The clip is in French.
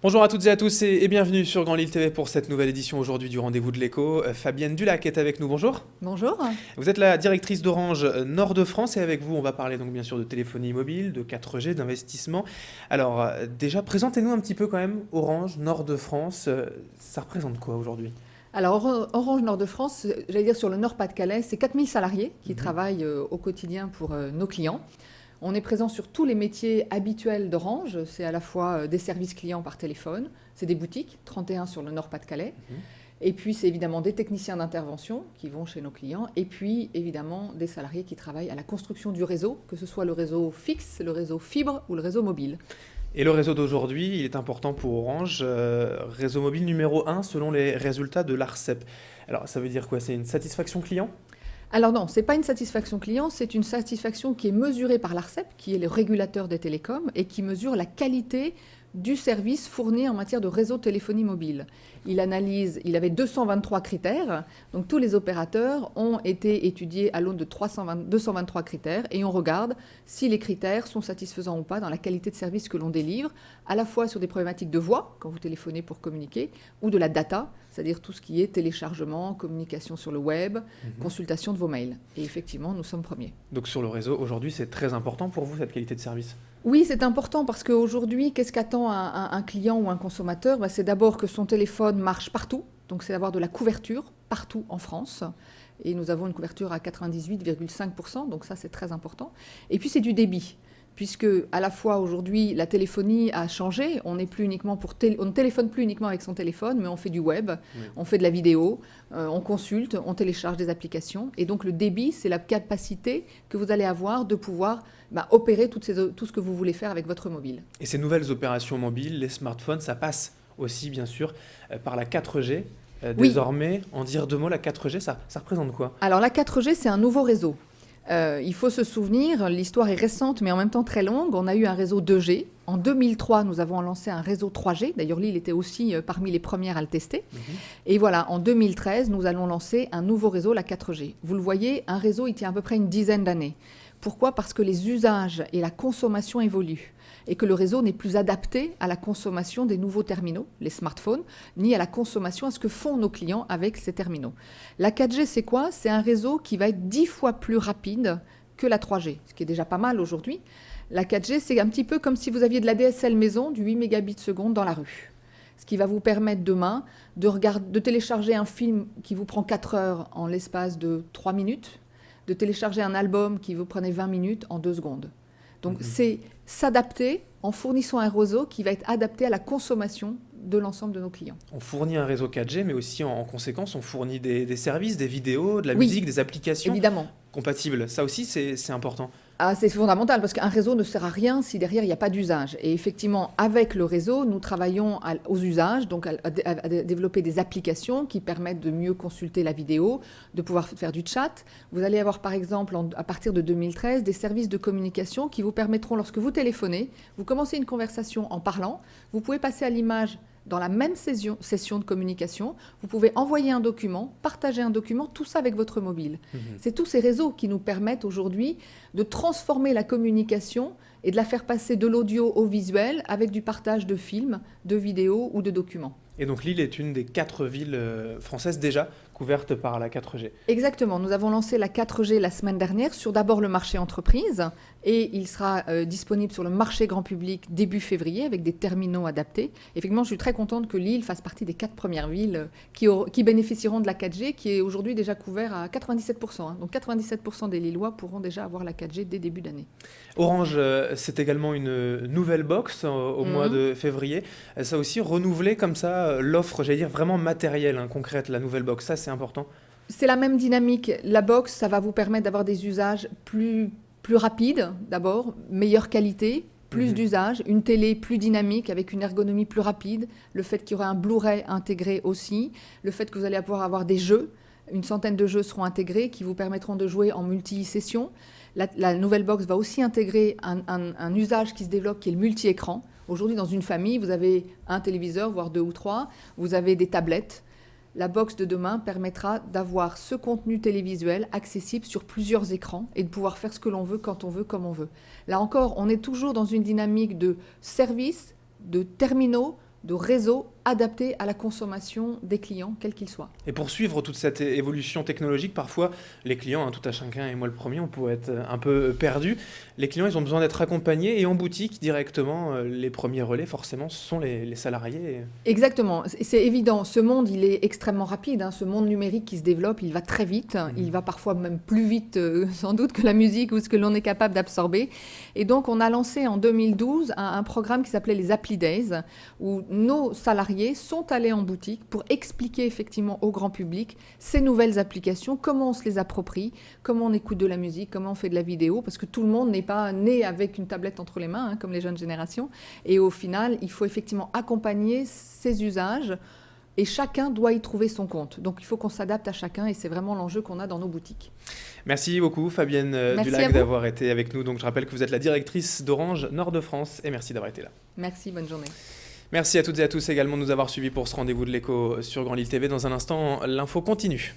Bonjour à toutes et à tous et bienvenue sur Grand Lille TV pour cette nouvelle édition aujourd'hui du Rendez-vous de l'écho. Fabienne Dulac est avec nous, bonjour. Bonjour. Vous êtes la directrice d'Orange Nord de France et avec vous on va parler donc bien sûr de téléphonie mobile, de 4G, d'investissement. Alors déjà présentez-nous un petit peu quand même Orange Nord de France, ça représente quoi aujourd'hui? Alors Orange Nord de France, j'allais dire sur le Nord-Pas-de-Calais, c'est 4000 salariés qui travaillent au quotidien pour nos clients. On est présent sur tous les métiers habituels d'Orange. C'est à la fois des services clients par téléphone, c'est des boutiques, 31 sur le Nord-Pas-de-Calais. Et puis c'est évidemment des techniciens d'intervention qui vont chez nos clients. Et puis évidemment des salariés qui travaillent à la construction du réseau, que ce soit le réseau fixe, le réseau fibre ou le réseau mobile. Et le réseau d'aujourd'hui, il est important pour Orange, réseau mobile numéro 1 selon les résultats de l'ARCEP. Alors ça veut dire quoi? C'est une satisfaction client? Alors non, ce n'est pas une satisfaction client, c'est une satisfaction qui est mesurée par l'ARCEP, qui est le régulateur des télécoms, et qui mesure la qualité du service fourni en matière de réseau de téléphonie mobile. Il avait 223 critères, donc tous les opérateurs ont été étudiés à l'aune de 223 critères, et on regarde si les critères sont satisfaisants ou pas dans la qualité de service que l'on délivre, à la fois sur des problématiques de voix, quand vous téléphonez pour communiquer, ou de la data, c'est-à-dire tout ce qui est téléchargement, communication sur le web, consultation de vos mails. Et effectivement, nous sommes premiers. Donc sur le réseau, aujourd'hui c'est très important pour vous cette qualité de service? Oui, c'est important parce qu'aujourd'hui, qu'est-ce qu'attend un client ou un consommateur? C'est d'abord que son téléphone marche partout, donc c'est d'avoir de la couverture partout en France. Et nous avons une couverture à 98,5%, donc ça c'est très important. Et puis c'est du débit, puisque à la fois aujourd'hui la téléphonie a changé, on ne téléphone plus uniquement avec son téléphone, mais on fait du web, on fait de la vidéo, on consulte, on télécharge des applications. Et donc le débit, c'est la capacité que vous allez avoir de pouvoir opérer tout ce que vous voulez faire avec votre mobile. Et ces nouvelles opérations mobiles, les smartphones, ça passe aussi bien sûr par la 4G. Oui. Désormais, en dire deux mots, la 4G, ça représente quoi? Alors la 4G, c'est un nouveau réseau. Il faut se souvenir, l'histoire est récente mais en même temps très longue. On a eu un réseau 2G. En 2003, nous avons lancé un réseau 3G. D'ailleurs, Lille était aussi parmi les premières à le tester. Et voilà, en 2013, nous allons lancer un nouveau réseau, la 4G. Vous le voyez, un réseau, il tient à peu près une dizaine d'années. Pourquoi? Parce que les usages et la consommation évoluent et que le réseau n'est plus adapté à la consommation des nouveaux terminaux, les smartphones, ni à la consommation, à ce que font nos clients avec ces terminaux. La 4G, c'est quoi? C'est un réseau qui va être 10 fois plus rapide que la 3G, ce qui est déjà pas mal aujourd'hui. La 4G, c'est un petit peu comme si vous aviez de la DSL maison, du 8 mégabits seconde dans la rue. Ce qui va vous permettre demain de télécharger un film qui vous prend 4 heures en l'espace de 3 minutes, de télécharger un album qui vous prenait 20 minutes en 2 secondes. Donc c'est s'adapter en fournissant un réseau qui va être adapté à la consommation de l'ensemble de nos clients. On fournit un réseau 4G, mais aussi en conséquence, on fournit des services, des vidéos, de la musique, des applications évidemment. Compatibles. Ça aussi, c'est important. Ah, c'est fondamental parce qu'un réseau ne sert à rien si derrière il n'y a pas d'usage. Et effectivement, avec le réseau, nous travaillons aux usages, donc à développer des applications qui permettent de mieux consulter la vidéo, de pouvoir faire du chat. Vous allez avoir par exemple, à partir de 2013, des services de communication qui vous permettront, lorsque vous téléphonez, vous commencez une conversation en parlant, vous pouvez passer à l'image dans la même session de communication, vous pouvez envoyer un document, partager un document, tout ça avec votre mobile. C'est tous ces réseaux qui nous permettent aujourd'hui de transformer la communication et de la faire passer de l'audio au visuel avec du partage de films, de vidéos ou de documents. Et donc Lille est une des 4 villes françaises déjà couvertes par la 4G. Exactement. Nous avons lancé la 4G la semaine dernière sur d'abord le marché entreprise et il sera disponible sur le marché grand public début février avec des terminaux adaptés. Effectivement, je suis très contente que Lille fasse partie des 4 premières villes qui bénéficieront de la 4G qui est aujourd'hui déjà couvert à 97%. Donc 97% des Lillois pourront déjà avoir la 4G dès début d'année. Orange, c'est également une nouvelle box au mois de février. Ça a aussi renouvelé comme ça l'offre, j'allais dire vraiment matérielle, concrète, la nouvelle box. Ça, c'est important. C'est la même dynamique. La box, ça va vous permettre d'avoir des usages plus rapides, d'abord, meilleure qualité, plus d'usages, une télé plus dynamique avec une ergonomie plus rapide, le fait qu'il y aura un Blu-ray intégré aussi, le fait que vous allez pouvoir avoir des jeux, une centaine de jeux seront intégrés qui vous permettront de jouer en multi-session. La nouvelle box va aussi intégrer un usage qui se développe qui est le multi-écran. Aujourd'hui, dans une famille, vous avez un téléviseur, voire 2 ou 3, vous avez des tablettes. La box de demain permettra d'avoir ce contenu télévisuel accessible sur plusieurs écrans et de pouvoir faire ce que l'on veut, quand on veut, comme on veut. Là encore, on est toujours dans une dynamique de services, de terminaux, de réseaux adaptés à la consommation des clients, quels qu'ils soient. Et pour suivre toute cette évolution technologique, parfois, les clients, hein, tout à chacun, et moi le premier, on pourrait être un peu perdus. Les clients, ils ont besoin d'être accompagnés et en boutique, directement, les premiers relais, forcément, ce sont les salariés. Exactement, c'est évident. Ce monde, il est extrêmement rapide. Ce monde numérique qui se développe, il va très vite. Il va parfois même plus vite, sans doute, que la musique ou ce que l'on est capable d'absorber. Et donc, on a lancé en 2012 un programme qui s'appelait les Appli Days, où nos salariés sont allés en boutique pour expliquer effectivement au grand public ces nouvelles applications, comment on se les approprie, comment on écoute de la musique, comment on fait de la vidéo, parce que tout le monde n'est pas né avec une tablette entre les mains, comme les jeunes générations. Et au final, il faut effectivement accompagner ces usages et chacun doit y trouver son compte. Donc il faut qu'on s'adapte à chacun et c'est vraiment l'enjeu qu'on a dans nos boutiques. Merci beaucoup Fabienne Dulac d'avoir été avec nous. Donc je rappelle que vous êtes la directrice d'Orange Nord de France et merci d'avoir été là. Merci, bonne journée. Merci à toutes et à tous également de nous avoir suivis pour ce rendez-vous de l'écho sur Grand Lille TV. Dans un instant, l'info continue.